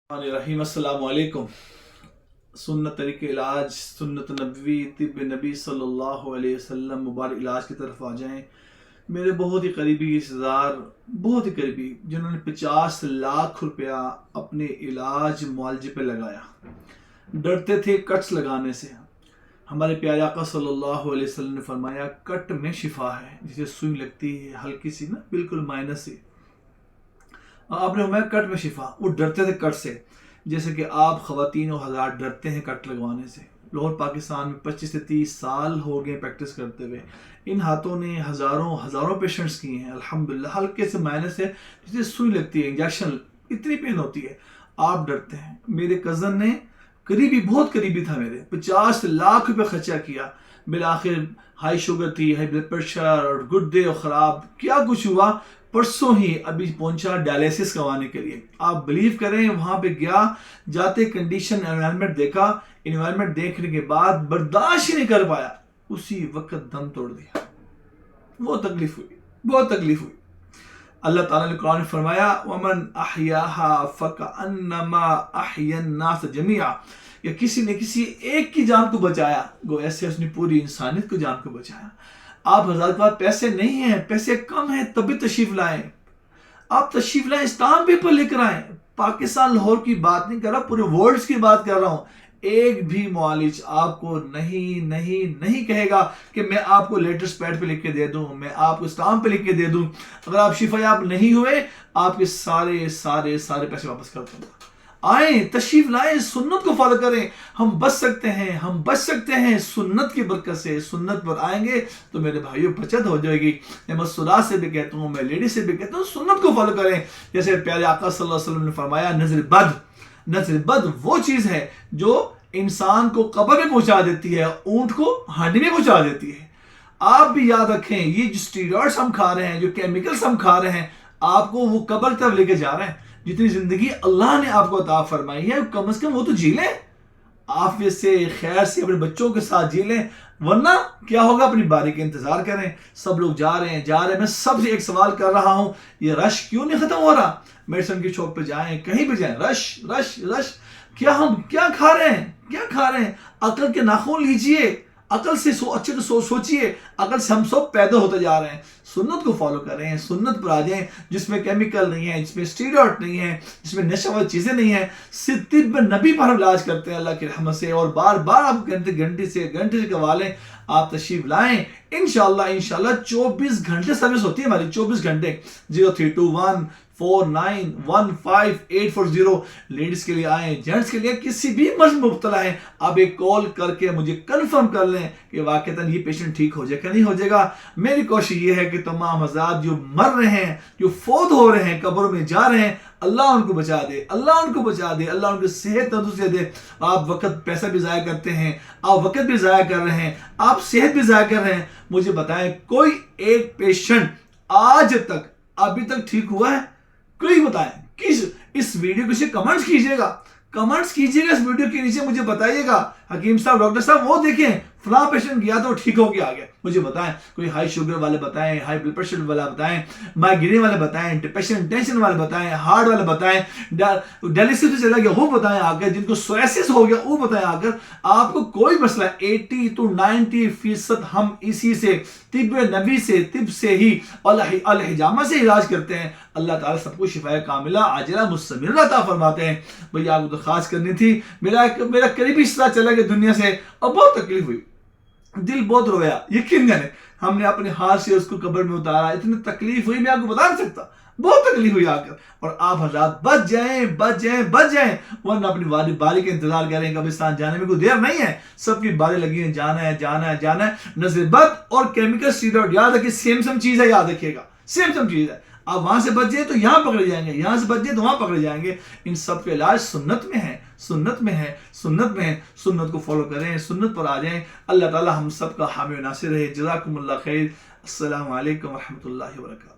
रहीम अस्सलाम वालेकुम। सुन्नत तरीके इलाज, सुन्नत नबवी, तिब नबी सल्लल्लाहु अलैहि वसल्लम मुबारक इलाज की तरफ आ जाएं। मेरे बहुत ही करीबी रिश्तेदार, बहुत ही करीबी, जिन्होंने 50 लाख रुपया अपने इलाज मुआलजे पे लगाया, डरते थे कट्स लगाने से। हमारे प्यारे आका सल्लल्लाहु अलैहि वसल्लम ने फरमाया, कट में शिफा है। जैसे सुई लगती है हल्की सी ना, बिल्कुल माइनस सी, आपने हमारे कट में शिफा। वो डरते थे कट से, जैसे कि आप ख़वातीन और हज़रात डरते हैं कट लगवाने से। लाहौर पाकिस्तान में 25 से 30 साल हो गए प्रैक्टिस करते हुए। इन हाथों ने हज़ारों पेशेंट्स किए हैं अल्हम्दुलिल्लाह। हल्के से माइनस से जैसे सुई लगती है, इंजेक्शन, इतनी पेन होती है, आप डरते हैं। मेरे कज़न ने, करीबी, बहुत करीबी था मेरे, 50 लाख रुपये खर्चा किया। बिल आखिर हाई शुगर थी, हाई ब्लड प्रेशर और गुर्दे और ख़राब, क्या कुछ हुआ। परसों ही अभी पहुंचा डायलिसिस करवाने के लिए। आप बिलीव करें, वहां पे गया, जाते कंडीशन, एनवायरनमेंट देखा, एनवायरनमेंट देखने के बाद बर्दाश्त ही नहीं कर पाया, उसी वक्त दम तोड़ दिया। बहुत तकलीफ हुई, बहुत तकलीफ हुई। अल्लाह ताला ने कुरान में फरमाया, वमन अहयाहा फकअन्नमा अहयन नास जमीआ, या किसी ने किसी एक की जान को बचाया, गो ऐसे उसने पूरी इंसानियत को जान को बचाया। आप हज़ार के पास पैसे नहीं हैं, पैसे कम हैं, तभी तशरीफ लाएं। आप तशरीफ लाएं, स्टाम्प पेपर लेकर आएं। पाकिस्तान लाहौर की बात नहीं कर रहा, पूरे वर्ल्ड की बात कर रहा हूं। एक भी मुआलिज आपको नहीं कहेगा कि मैं आपको लेटेस्ट पैड पे लिख के दे दूं, मैं आपको स्टाम्प पे लिख के दे दूं। अगर आप शिफायाब नहीं हुए, आपके सारे पैसे वापस कर दूंगा। आए, तशरीफ लाएं, सुन्नत को फॉलो करें। हम बच सकते हैं सुन्नत की बरकत से। सुन्नत पर आएंगे तो मेरे भाइयों बचत हो जाएगी। मैं मसूरात से भी कहता हूँ, मैं लेडी से भी कहता हूँ, सुन्नत को फॉलो करें। जैसे प्यारे आका सल्लल्लाहु अलैहि वसल्लम ने फरमाया, नजर बद वो चीज़ है जो इंसान को कब्र में पहुंचा देती है, ऊंट को हांडी में पहुंचा देती है। आप भी याद रखें, ये जो स्टीरॉइड्स हम खा रहे हैं, जो केमिकल्स हम खा रहे हैं, आपको वो कब्र तक लेके जा रहे हैं। जितनी जिंदगी अल्लाह ने आपको अता फरमाई है, कम से कम वो तो जी लें, आफियत से, खैर से, अपने बच्चों के साथ जी लें। वरना क्या होगा, अपनी बारी का इंतजार करें। सब लोग जा रहे हैं। मैं सबसे एक सवाल कर रहा हूं, ये रश क्यों नहीं खत्म हो रहा? मेडिसिन की शॉप पे जाएं, कहीं भी जाएं, रश। क्या हम क्या खा रहे हैं? अकल के नाखून लीजिए, अकल से अच्छे तो सोचिए। अकल से हम सब पैदा होते जा रहे हैं। सुन्नत को फॉलो करें, सुन्नत पर आ जाएं, जिसमें केमिकल नहीं है, जिसमें स्टीरॉइड नहीं है, जिसमें नशा वाली चीजें नहीं है। सिर्फ तिब नबी पर हम इलाज करते हैं अल्लाह की रहमत से। और बार आप घंटे से करवा लें। आप तशरीफ लाएं, इंशाल्लाह 24 घंटे सर्विस होती है हमारी, 24 घंटे। 0321491580। लेडीज के लिए आए, जेंट्स के लिए, किसी भी मर्ज में मुब्तला है, आप एक कॉल करके मुझे कंफर्म कर लें कि वाकईतन ये पेशेंट ठीक हो जाएगा नहीं हो जाएगा। मेरी कोशिश ये है कि तमाम हज़रात जो मर रहे हैं, जो फौत हो रहे हैं, कब्रों में जा रहे हैं, अल्लाह उनको बचा दे, अल्लाह उनको सेहत तंदुरुस्ती दे। आप वक्त पैसा भी ज़ाया करते हैं, आप वक्त भी ज़ाया कर रहे हैं, आप सेहत भी ज़ाया कर रहे हैं। मुझे बताएं, कोई एक पेशेंट आज तक अभी तक ठीक हुआ है? कोई बताएं। इस वीडियो को कमेंट्स कीजिएगा इस वीडियो के नीचे, मुझे बताइएगा, हकीम साहब, डॉक्टर साहब, वो देखें फलां पेशेंट गया तो ठीक हो गया आ गया। मुझे बताएं, कोई हाई शुगर वाले बताएं, हाई ब्लड प्रेशर वाला बताएं, माइग्रेन वाले बताएं, डिप्रेशन टेंशन वाले बताएं, हार्ट वाले बताएं, डायलिसिस से चला गया वो बताएं आकर, जिनको सोरियासिस हो गया वो बताएं आकर। आपको कोई मसला, 80 to 90% हम इसी से, तिब नबी से, तिब से ही, अल हिजामा से इलाज करते हैं। अल्लाह ताला सबको शिफाए कामिला आजिला मुस्तमिरा अता फरमाते हैं। भैया आपको तो खास करनी थी। मेरा करीबी रिश्ता चला गया दुनिया से और बहुत तकलीफ हुई, दिल बहुत रोया। यकीन करें, हमने अपने हाथ से उसको कब्र में उतारा, इतनी तकलीफ हुई मैं आपको बता नहीं सकता, बहुत तकलीफ हुई आकर। और आप हज़रात बच जाएं, वरना अपनी बारी का इंतजार करें। कब्रिस्तान जाने में कोई देर नहीं है, सबकी बारी लगी है, जाना है। नज़रबद और केमिकल स्टीरॉइड, याद रखिए, सेम चीज है, याद रखिएगा, सेम चीज है। आप वहां से बच जाए तो यहां पकड़े जाएंगे, यहां से बच जाए तो वहां पकड़े जाएंगे। इन सब का इलाज सुन्नत में है। सुन्नत को फॉलो करें, सुन्नत पर आ जाएं। अल्लाह ताला हम सब का हामी नासिर रहे। जज़ाकुमुल्लाह खैर। अस्सलामु अलैकुम व रहमतुल्लाहि व बरकातहू।